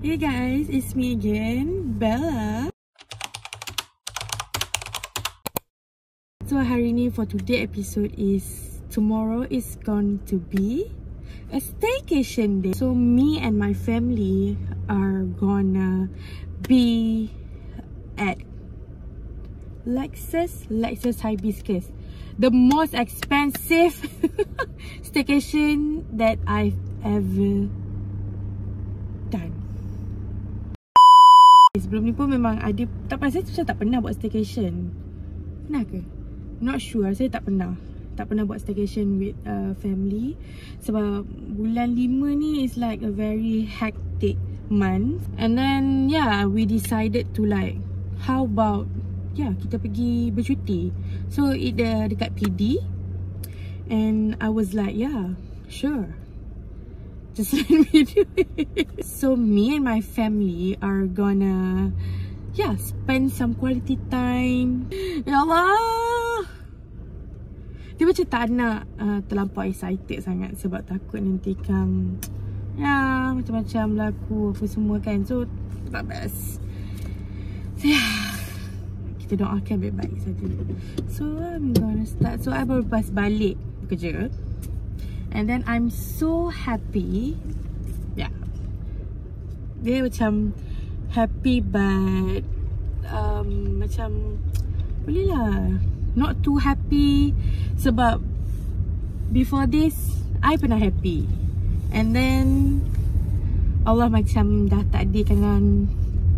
Hey guys, it's me again, Bella. So hari ni for today episode is tomorrow is going to be a staycation day. So me and my family are gonna be at Lexus Hibiscus, the most expensive staycation that I've ever done. Sebelum ni pun memang ada, tak pernah, saya macam tak pernah buat staycation. Pernah ke? Not sure, saya tak pernah buat staycation with family. Sebab bulan 5 ni is like a very hectic month. And then yeah, we decided to like, how about kita pergi bercuti. So it dekat PD. And I was like, yeah, sure, just let me do it. So me and my family are gonna spend some quality time. Ya Allah, dia macam tak nak terlampau excited sangat sebab takut nanti kan macam-macam berlaku apa semua kan. So tak best. So kita doakan baik-baik saja. So I'm gonna start. So I baru lepas balik kerja. And then I'm so happy. Dia macam happy but macam boleh lah not too happy. Sebab before this I pernah happy. And then Allah macam dah takdirkan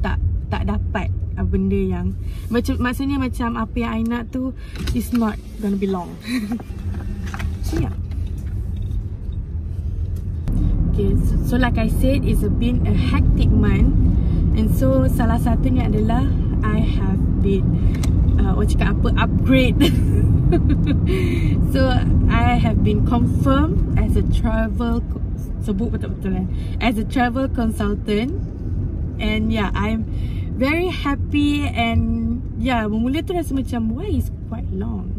tak dapat benda yang maksudnya macam apa yang I nak tu is not gonna be long. So yeah. Okay, so like I said, it's been a hectic month. And so salah satunya adalah I have been upgrade. So I have been confirmed as a travel, sebut betul-betul as a travel consultant. And yeah, I'm very happy. And yeah, bermula tu rasa macam why is quite long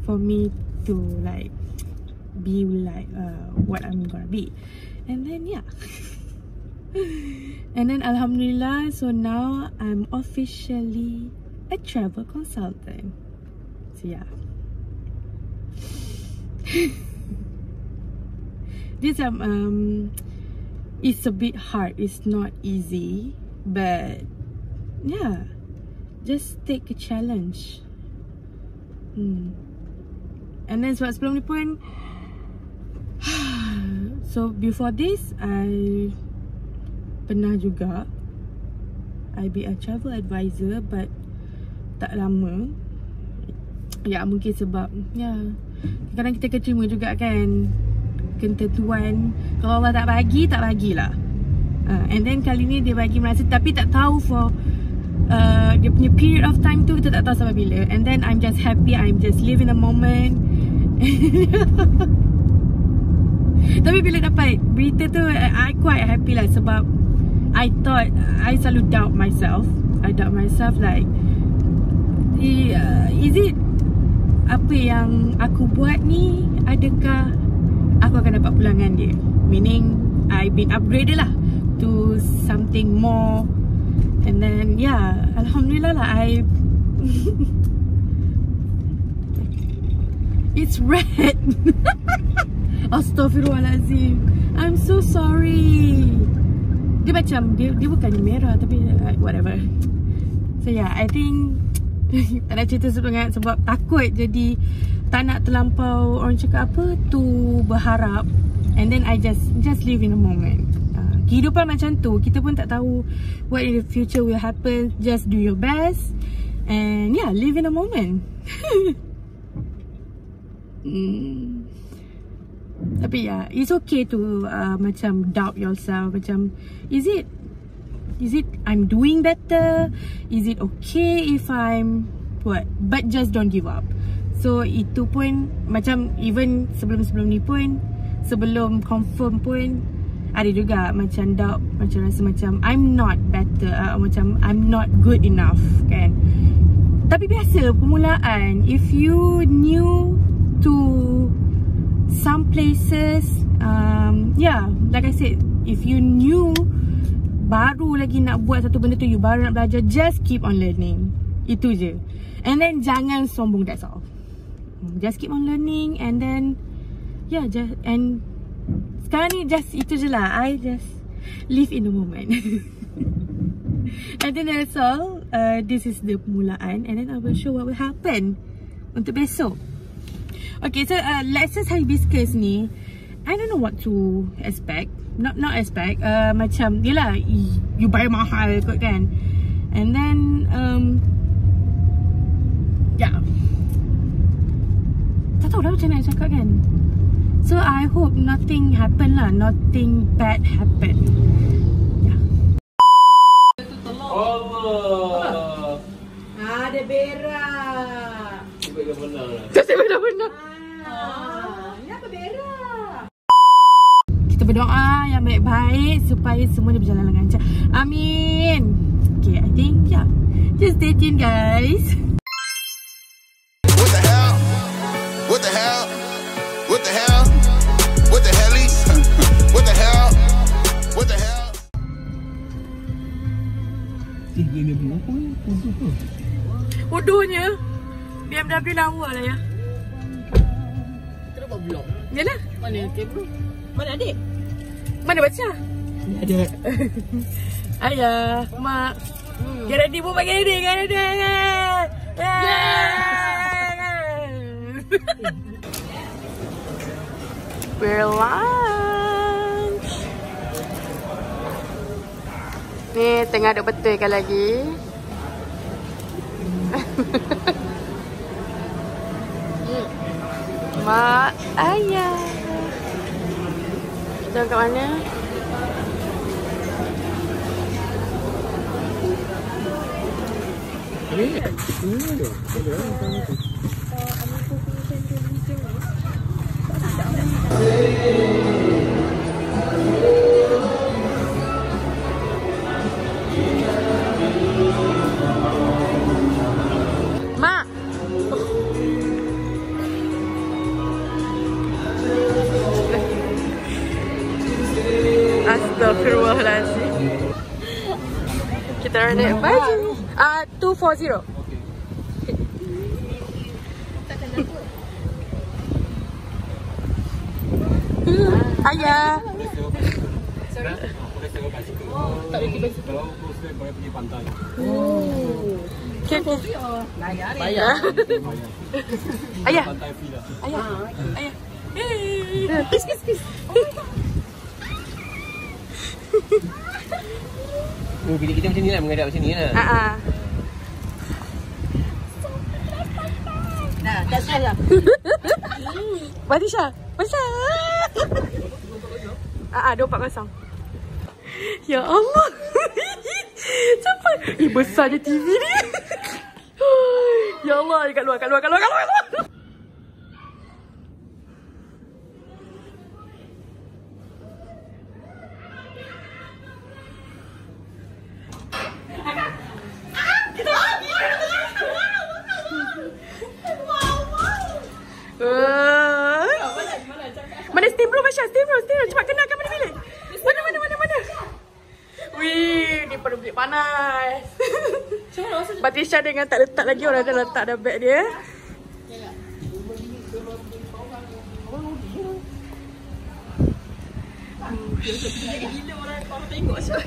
for me to like be like what I'm gonna be. And then yeah. And then alhamdulillah, so now I'm officially a travel consultant. So yeah. This it's a bit hard, it's not easy, but yeah, just take a challenge. And then sebelum ni pun so before this I pernah juga I be a travel advisor, but tak lama. Ya mungkin sebab kadang kita kecima juga kan ketentuan. Kalau Allah tak bagilah. And then kali ni dia bagi masa, tapi tak tahu for dia punya period of time tu kita tak tahu sampai bila. And then I'm just happy, I'm just live in a moment. Tapi bila dapat berita tu I quite happy lah. Sebab I thought, I selalu doubt myself. I doubt myself like is it apa yang aku buat ni, adakah aku akan dapat pulangan dia? Meaning I've been upgraded lah to something more. And then yeah, alhamdulillah lah I it's red. Astaghfirullahalazim, I'm so sorry. Dia macam dia bukan merah tapi whatever. So yeah, I think tak nak cerita sangat sebab takut jadi tak nak terlampau orang cakap apa tu berharap. And then I just live in a moment. Kehidupan macam tu, kita pun tak tahu what in the future will happen. Just do your best and yeah, live in a moment. Tapi yeah, it's okay to macam doubt yourself. Macam is it I'm doing better? Is it okay if I'm what? But just don't give up. So itu pun macam even sebelum ni pun, sebelum confirm pun ada juga macam doubt, macam rasa macam I'm not better, macam I'm not good enough kan. Tapi biasa permulaan, if you new to some places, yeah, like I said, if you new baru lagi nak buat satu benda tu, you baru nak belajar, just keep on learning. Itu je. And then jangan sombong, that's all. Just keep on learning and then and sekarang ni just itu je lah. I just live in the moment. And then that's all. This is the permulaan, and then I will show what will happen untuk besok. Okay, so lessons hibiscus ni, I don't know what to expect. Not expect. Macam yelah, you bayar mahal kot kan. And then tak tahu dah macam nak cakap kan. So I hope nothing happen lah. Nothing bad happen. Allah. Ada berak. Sebab dah menang lah. Sebab dah menang. Ini apa berak? Kita berdoa yang baik-baik supaya semua ni berjalan dengan lancar. Amin. Okay, I think just stay tuned guys. What the hell? What the hell? What the hell? What the hell? What the hell? What the hell? Dia ni apa ni? Bodohnya BMW lawa lah ya. Kita buat vlog. Yalah. Mana kabel? Mana adik? Mana baca? Ada. Ayah, mak. Get ready buat get ready. We're lunch. Ni tengah duk betulkan lagi. Mak, ayah. Kita kat mana? Mak. Astaghfirullahaladzim. Kita orang naik baju. 240. Ayah. Tak boleh tiba-tiba. Kalau boleh pergi pantai. Okay. Bayar. Ayah. Pantai free lah. Ayah. Kiss. Bila kita macam ni lah, menghadap macam ni lah. Nah, dah salah. Badisha. 240. Ya Allah. Cepat. Besar je TV ni. Ya Allah, kat luar. Mana steam room Masya? Steam room. Cepat kenalkan mana bilik. Mana? Wih, ni perlu bilik panas. Batisha dengan tak letak lagi, orang dah letak dah beg dia. Gila orang tengok Syah.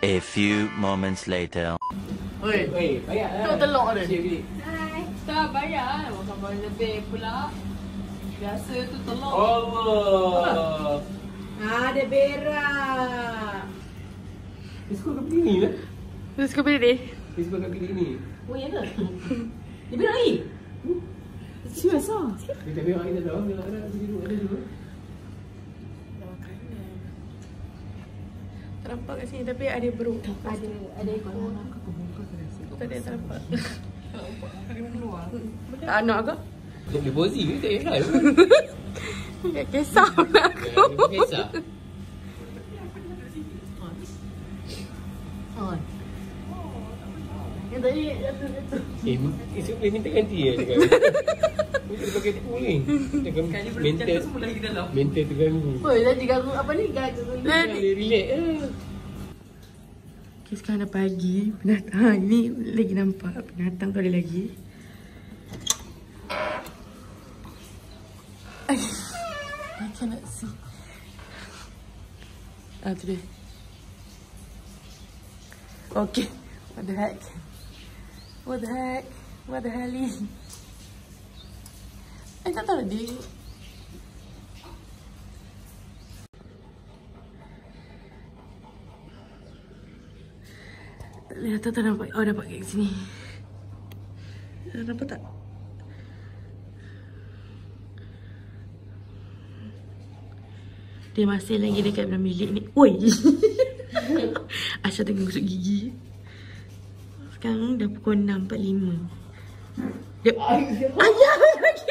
A few moments later. Oi, bayar lah. Tengok telur dia. Tak bayar. Makan lebih pula. Biasa tu telur. Allah. Ada berak. Dia suka kat begini lah. Dia suka beli ni. Dia suka kat begini. Oh, ya ke? Dia berak lagi? Serius lah. Kita berak kita tahu. Berak ada dulu. Tak nampak kat sini tapi ada beruk. Ada ekor. Tak ada, tak nampak. Tak nak ke? Dia boleh bozi ke? Tak payah fly. Tak kisah pula aku. Kisah. Yang tadi Esok boleh minta ganti ya cakap. Dia pakai tipu ni. Mental terganggu. Oi, tadi ganggu apa ni? Ganggu. Dia relax lah. Okay, sekarang dah pagi. Penatang ni lagi nampak. Penatang tu ada lagi. I cannot see. Ah, tu dia. Okay. What the heck? What the heck? What the hell is? I tak tahu dia. Tak boleh, tak nampak. Oh, nampak kat sini. Nampak tak? Dia masih lagi dekat dalam bilik ni. Oi! Aisyah tengah gosok gigi. Sekarang dah pukul 6.45. Dia... Ayah lagi!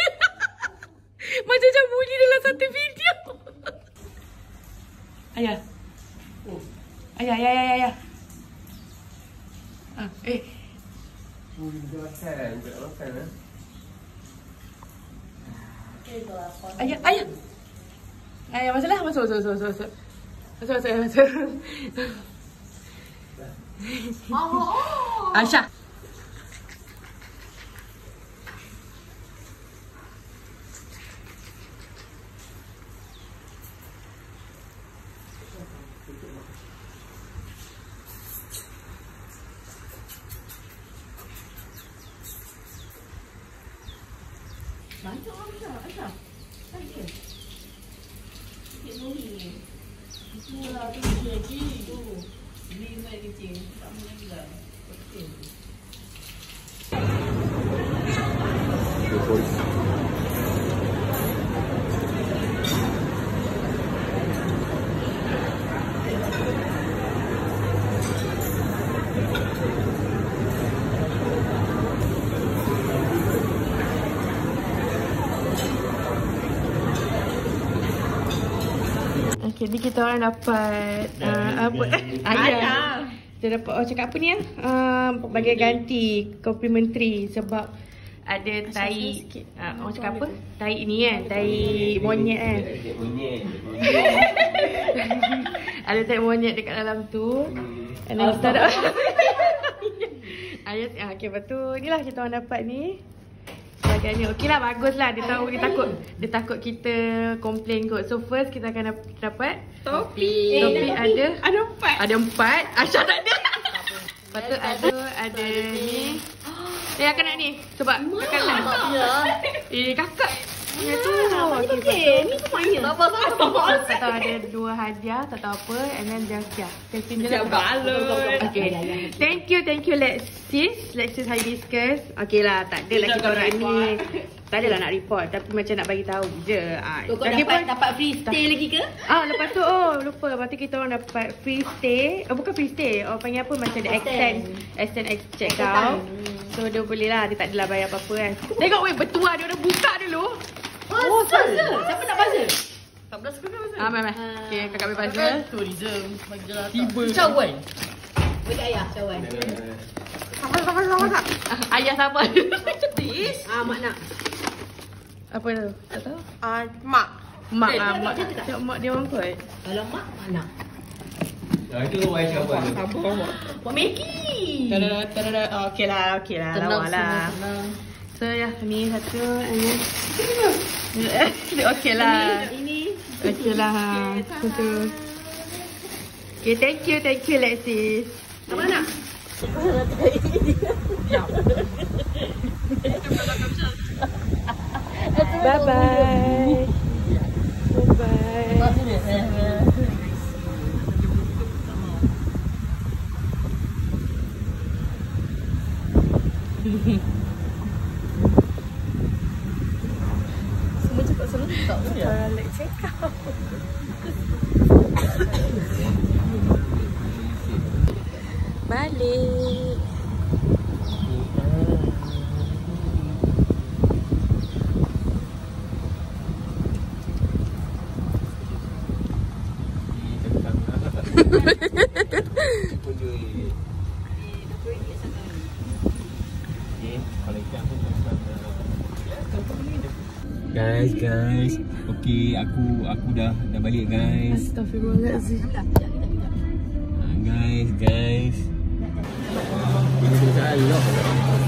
Macam bunyi dalam satu video. Ayah. Ayah. Ah, eh. Dia makan. Tak nak makan lah. Ayah. Ayah, masuklah. Masuk. Aisyah. Aisyah. Okay, ni kita orang dapat apa? Ayah. Kita dapat cakap apa ni ya? Bagi ganti complimentary sebab ada tai. Orang cakap apa? Tai ni kan, tai monyet kan. Ada tai monyet dekat dalam tu. And then kita ada ayah, okay, betul. Inilah kita orang dapat ni. Sebagainya. Okey lah, bagus lah. Dia takut kita komplain kot. So first kita akan dapat topi. Topi ada 4. Ada 4. Aisyah tak ada. Lepas tu ada ni. Kakak nak ni. Sebab kakak nak. Kakak. Yang tu. Ni semuanya. Tak tahu ada 2 hadiah. Tak tahu apa. And then just testing je lah. Okay. Thank you Lexis Hibiscus. Okay lah, tak adalah kita orang ni. Tak adalah nak report. Tapi macam nak bagi tahu je. Dapat free stay lagi ke? Lepas tu lupa. Lepas tu kita orang dapat free stay. Bukan free stay. Orang panggil apa? Macam dia extend check out. So dia boleh lah. Dia tak adalah bayar apa-apa kan. Tengok weh, bertuah dia orang buka dulu. Puzzle. Siapa nak puzzle? 14 ke puzzle? Mai. Okay, kakak ambil puzzle. Tourism. Tiba. Cawan. Bagi ayah, cawan. Sabar. Ayah sabar. Mak nak. Apa tu? Tak tahu. Mak. Mak. Tengok mak dia orang kot. Kalau mak nak. Itu Aisyah buat tu. Buat Maggi. Tada. Okey lah. Lawa lah. So ni satu. Okey lah. Ini. Okey lah. Satu. Okay, thank you Lexis. Apa nak? Bye-bye. Bye-bye. Semua cakap serentak tu ya? Like check out. Balik. Guys. Okay, aku dah balik guys. Astaghfirullahaladzim. Guys. Ini salah.